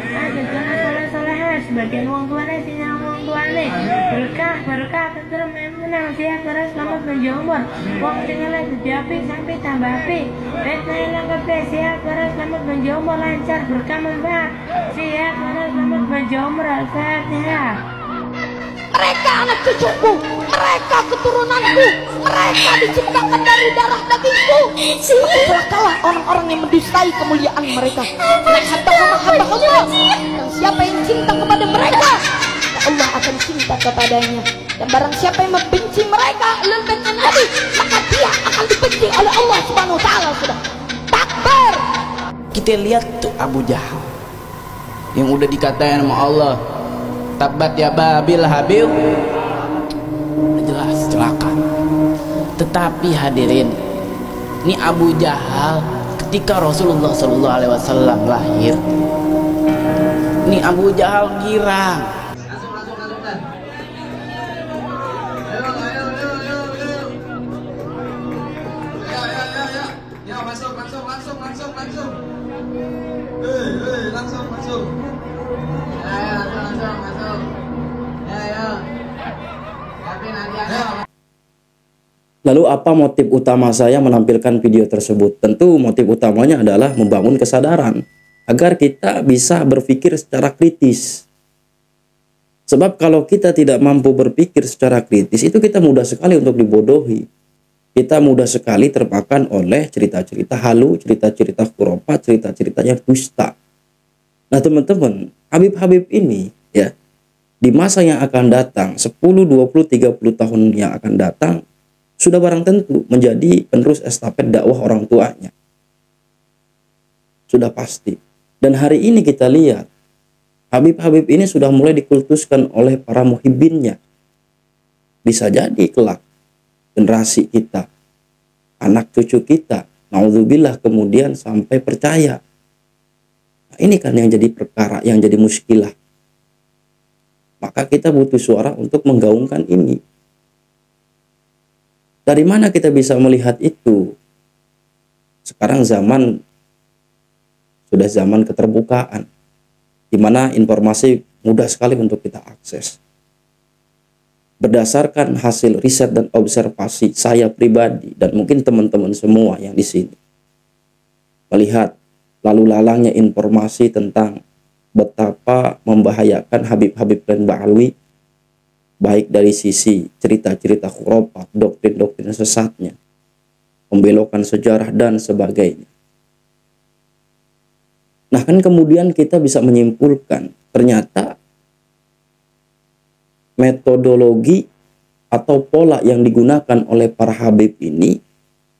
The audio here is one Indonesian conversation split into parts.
ada jalan soleh-solehan sebagian uang tuane sinyal uang tuane berkah tenteram menang sehat waras selamat panjang umur uang tinggalnya jadi api sampai tambah api lengkap sehat waras selamat panjang umur lancar berkah manfaat sehat waras selamat panjang umur al-fatihah. Mereka anak cucuku, mereka keturunanku, mereka diciptakan dari darah dagingku. Celakalah orang-orang yang mendustai kemuliaan mereka. Hamba Allah. Dan siapa yang cinta kepada mereka, Allah akan cinta kepadanya. Dan barang siapa yang membenci mereka, dan Nabi, maka dia akan dibenci oleh Allah Subhanahu Wa Taala. Sudah takbir. Kita lihat tuh Abu Jahal yang udah dikatain sama Allah, tabat ya babil habil, jelas celaka. Tetapi hadirin, ini Abu Jahal ketika Rasulullah SAW lahir, ini Abu Jahal girang. Lalu apa motif utama saya menampilkan video tersebut? Tentu motif utamanya adalah membangun kesadaran agar kita bisa berpikir secara kritis. Sebab kalau kita tidak mampu berpikir secara kritis, itu kita mudah sekali untuk dibodohi. Kita mudah sekali termakan oleh cerita-cerita halu, cerita-cerita khurafat, cerita-cerita yang dusta. Nah teman-teman, Habib-habib ini ya, di masa yang akan datang, 10, 20, 30 tahun yang akan datang, sudah barang tentu menjadi penerus estafet dakwah orang tuanya. Sudah pasti. Dan hari ini kita lihat, Habib-habib ini sudah mulai dikultuskan oleh para muhibbinnya. Bisa jadi kelak generasi kita, anak cucu kita, naudzubillah kemudian sampai percaya. Nah, ini kan yang jadi perkara, yang jadi muskilah. Maka kita butuh suara untuk menggaungkan ini. Dari mana kita bisa melihat itu? Sekarang zaman sudah zaman keterbukaan, di mana informasi mudah sekali untuk kita akses. Berdasarkan hasil riset dan observasi saya pribadi dan mungkin teman-teman semua yang di sini melihat lalu lalangnya informasi tentang betapa membahayakan Habib-habib dan Ba'alwi, baik dari sisi cerita-cerita khurafat, doktrin-doktrin sesatnya, pembelokan sejarah dan sebagainya. Nah kan kemudian kita bisa menyimpulkan ternyata metodologi atau pola yang digunakan oleh para habib ini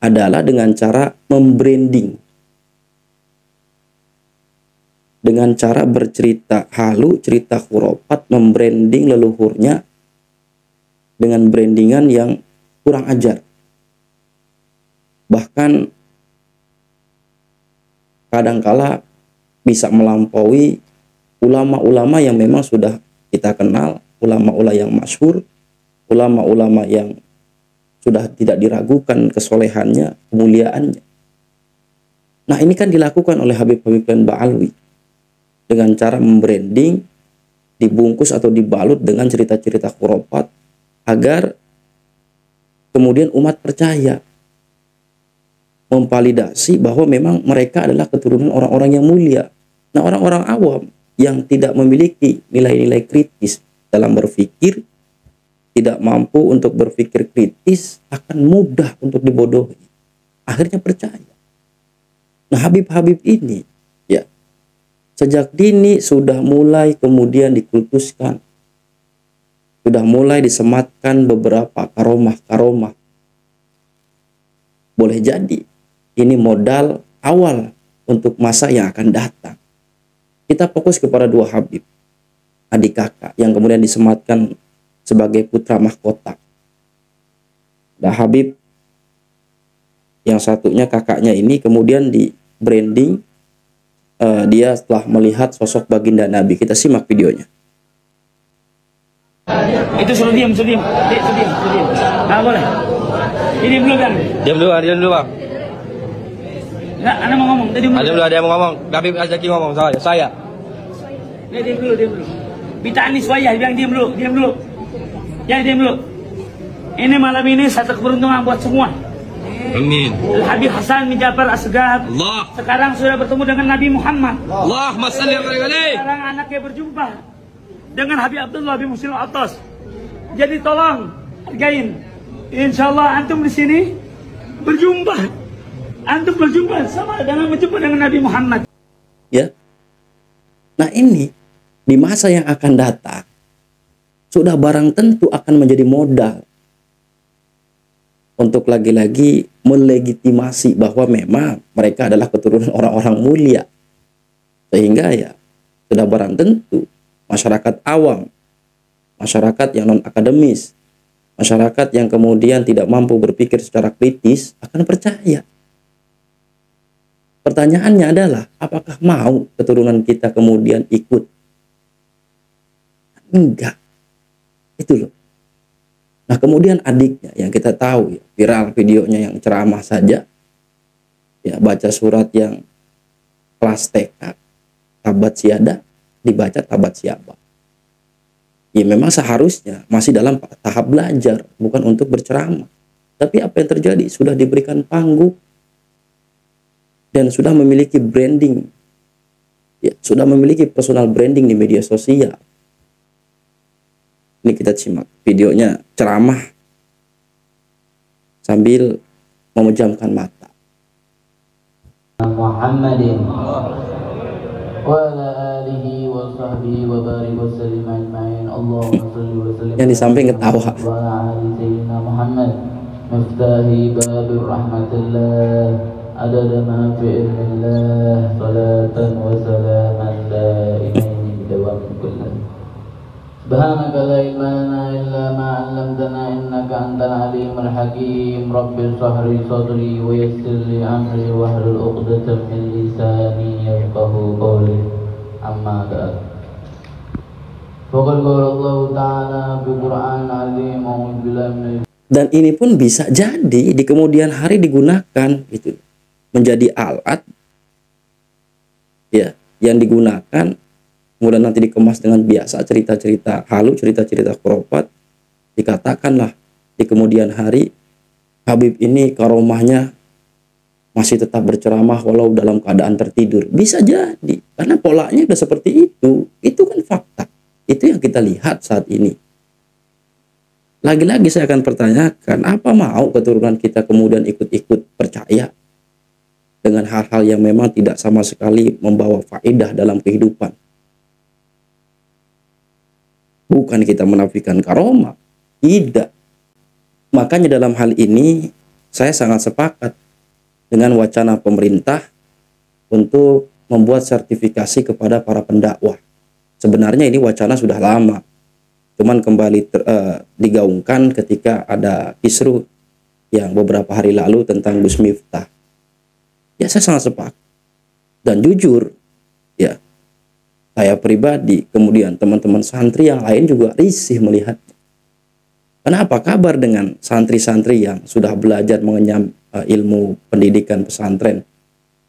adalah dengan cara membranding, dengan cara bercerita halu, cerita khurafat, membranding leluhurnya dengan brandingan yang kurang ajar. Bahkan kadangkala bisa melampaui ulama-ulama yang memang sudah kita kenal, ulama-ulama yang masyhur, ulama-ulama yang sudah tidak diragukan kesolehannya, kemuliaannya. Nah ini kan dilakukan oleh Habib-habib dan Ba'alwi dengan cara membranding, dibungkus atau dibalut dengan cerita-cerita khurafat, agar kemudian umat percaya, memvalidasi bahwa memang mereka adalah keturunan orang-orang yang mulia. Nah orang-orang awam yang tidak memiliki nilai-nilai kritis dalam berpikir, tidak mampu untuk berpikir kritis, akan mudah untuk dibodohi. Akhirnya percaya. Nah Habib-habib ini ya, sejak dini sudah mulai kemudian dikultuskan, sudah mulai disematkan beberapa karomah-karomah. Boleh jadi ini modal awal untuk masa yang akan datang. Kita fokus kepada dua habib, adik kakak, yang kemudian disematkan sebagai putra mahkota. Ada habib yang satunya, kakaknya ini kemudian di branding, dia setelah melihat sosok baginda Nabi. Kita simak videonya. Itu suruh diam. Nah, boleh. Ini belum kan? Diam dulu bang. Nah, Anda mau ngomong. Tadi ada yang mau ngomong. Habib Azaki ngomong saya. Diam dulu, diam dulu. Bita Anis Wayah bilang diam dulu, diam dulu. Ya, diam dulu. Ini malam ini satu keberuntungan buat semua. Amin. Habib Hasan bin Ja'far Asgaf Allah. sekarang sudah bertemu dengan Nabi Muhammad. Allahumma salli alaihi. Sekarang anaknya berjumpa dengan Habib Abdullah bin Muslim Atas. Jadi tolong hargain. Insyaallah antum di sini berjumpa. Antum berjumpa sama dengan berjumpa dengan Nabi Muhammad. Ya. Nah ini di masa yang akan datang sudah barang tentu akan menjadi modal untuk lagi-lagi melegitimasi bahwa memang mereka adalah keturunan orang-orang mulia. Sehingga ya sudah barang tentu masyarakat awam, masyarakat yang non-akademis, masyarakat yang kemudian tidak mampu berpikir secara kritis akan percaya. Pertanyaannya adalah, apakah mau keturunan kita kemudian ikut? Enggak. Itu loh. Nah kemudian adiknya yang kita tahu ya, viral videonya yang ceramah saja, ya baca surat yang kelas TK, tabat siada, dibaca tabat siaba. Ya memang seharusnya masih dalam tahap belajar, bukan untuk berceramah. Tapi apa yang terjadi? Sudah diberikan panggung dan sudah memiliki branding, ya sudah memiliki personal branding di media sosial. Ini kita simak videonya ceramah sambil memejamkan mata. Muhammadin wa ala alihi wa sahbihi wa barik wa sallim ajma'in. Allahumma salli wa sallim. Yang di samping ketawa. Wa ala ali sayyidina Muhammad miftahi babir rahmatillah adada ma fi ilmillah salatan wa salaman daimaini bidawam kullah. Subhanaka la ilma lana illa ma 'allamtana innaka antal alimul hakim. Rabbi shrah li sadri wa yassir li amri wahlul 'uqdatam min lisani yafqahu qawli. Amma ba'd. Faqad qala Allah ta'ala fi Qur'an 'azim a'udzu billahi minasy. Dan ini pun bisa jadi di kemudian hari digunakan gitu, menjadi alat ya yang digunakan kemudian nanti dikemas dengan biasa cerita-cerita halu, cerita-cerita khurafat. Dikatakanlah di kemudian hari Habib ini karomahnya masih tetap berceramah walau dalam keadaan tertidur. Bisa jadi karena polanya udah seperti itu. Itu kan fakta. Itu yang kita lihat saat ini. Lagi-lagi saya akan pertanyakan, apa mau keturunan kita kemudian ikut-ikut percaya dengan hal-hal yang memang tidak sama sekali membawa faedah dalam kehidupan? Bukan kita menafikan karomah, tidak. Makanya dalam hal ini saya sangat sepakat dengan wacana pemerintah untuk membuat sertifikasi kepada para pendakwah. Sebenarnya ini wacana sudah lama, cuman kembali digaungkan ketika ada kisruh yang beberapa hari lalu tentang Gus Miftah. Ya saya sangat sepakat dan jujur ya. Saya pribadi, kemudian teman-teman santri yang lain juga risih melihatnya. Kenapa? Kabar dengan santri-santri yang sudah belajar mengenyam ilmu pendidikan pesantren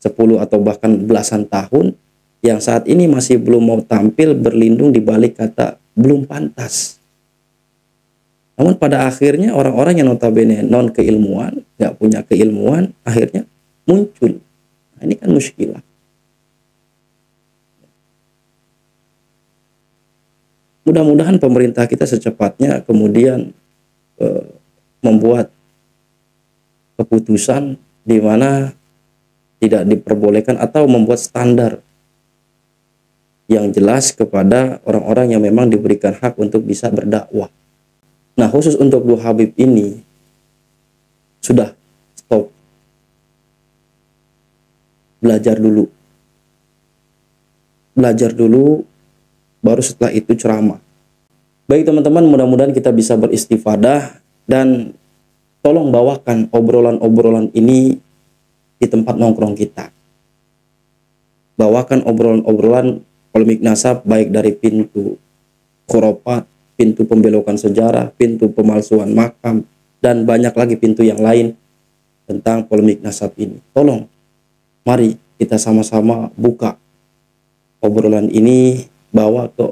10 atau bahkan belasan tahun, yang saat ini masih belum mau tampil berlindung di balik kata belum pantas. Namun pada akhirnya orang-orang yang notabene non keilmuan, nggak punya keilmuan, akhirnya muncul. Nah, ini kan muskilah. Mudah-mudahan pemerintah kita secepatnya kemudian membuat keputusan di mana tidak diperbolehkan atau membuat standar yang jelas kepada orang-orang yang memang diberikan hak untuk bisa berdakwah. Nah, khusus untuk Bu Habib ini sudah stop. Belajar dulu. Belajar dulu, baru setelah itu ceramah. Baik teman-teman, mudah-mudahan kita bisa beristifadah dan tolong bawakan obrolan-obrolan ini di tempat nongkrong kita. Bawakan obrolan-obrolan polemik nasab baik dari pintu khurafat, pintu pembelokan sejarah, pintu pemalsuan makam, dan banyak lagi pintu yang lain tentang polemik nasab ini. Tolong, mari kita sama-sama buka obrolan ini bawa ke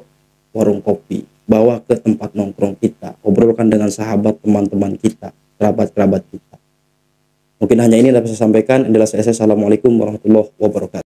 warung kopi, bawa ke tempat nongkrong kita, obrolkan dengan sahabat, teman-teman kita, kerabat-kerabat kita. Mungkin hanya ini yang dapat saya sampaikan. Adalah saya. Assalamualaikum warahmatullahi wabarakatuh.